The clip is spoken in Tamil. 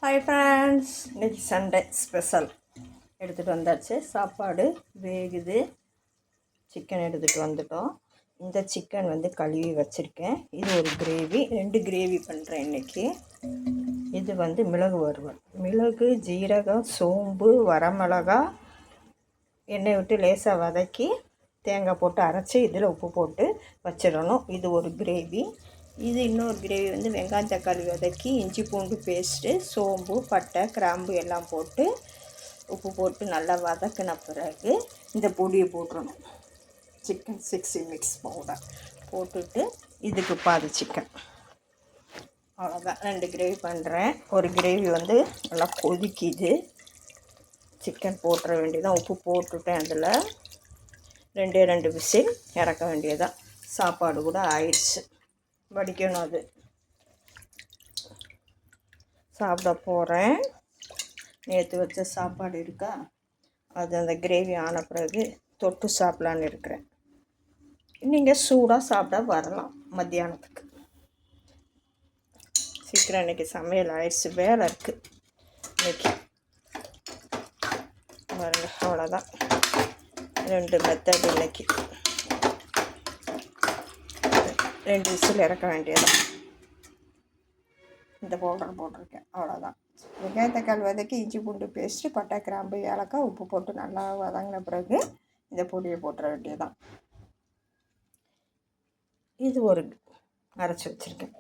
ஹாய் ஃப்ரெண்ட்ஸ், இன்றைக்கி சண்டே ஸ்பெஷல் எடுத்துகிட்டு வந்தாச்சு. சாப்பாடு வேகுது. சிக்கன் எடுத்துகிட்டு வந்துட்டோம். இந்த சிக்கன் கழுவி வச்சுருக்கேன். இது ஒரு கிரேவி, 2 கிரேவி பண்ணுறேன் இன்றைக்கி. இது மிளகு வறுவல். மிளகு, ஜீரகம், சோம்பு, வரமிளகா எண்ணெய் விட்டு லேசாக வதக்கி தேங்காய் போட்டு அரைச்சி இதில் உப்பு போட்டு வச்சிடணும். இது ஒரு கிரேவி. இது இன்னொரு கிரேவி வெங்காயம் தக்காளி வதக்கி இஞ்சி பூண்டு பேஸ்ட்டு, சோம்பு, பட்டை, கிராம்பு எல்லாம் போட்டு உப்பு போட்டு நல்லா வதக்கின பிறகு இந்த பொடியை போட்டுடணும். சிக்கன் 6 மிக்ஸ் பவுடர் போட்டுட்டு இதுக்கு பாதி சிக்கன். அவ்வளோதான். 2 கிரேவி பண்ணுறேன். ஒரு கிரேவி நல்லா கொதிக்குது. சிக்கன் போட்டுற வேண்டியதான். உப்பு போட்டுட்டேன். அதில் 2 விசில் இறக்க வேண்டியதான். சாப்பாடு கூட ஆயிடுச்சு. வடிக்கணும். அது சாப்பிட போகிறேன். நேற்று வச்ச சாப்பாடு இருக்கா, அது அந்த கிரேவி ஆன பிறகு தொட்டு சாப்பிட்லான்னு இருக்கிறேன். நீங்கள் சூடாக சாப்பிட வரலாம் மத்தியானத்துக்கு. சீக்கிரம் இன்றைக்கி சமையல் ஆயிடுச்சு. வேலை இருக்குது இன்றைக்கி. பாருங்க, அவ்வளோதான். 2 மெத்தட் இன்றைக்கி. 2 விசில் இறக்க வேண்டியதான். இந்த பவுடர் போட்டிருக்கேன். அவ்வளோதான். வெங்காய தக்காளி வதக்கி இஞ்சி பூண்டு பேஸ்ட்டு, பட்டை, கிராம்பு, ஏலக்காய், உப்பு போட்டு நல்லா வதங்கின பிறகு இந்த பொடியை போட்டுற வேண்டியதான். இது ஒரு அரைச்சி வச்சுருக்கேன்.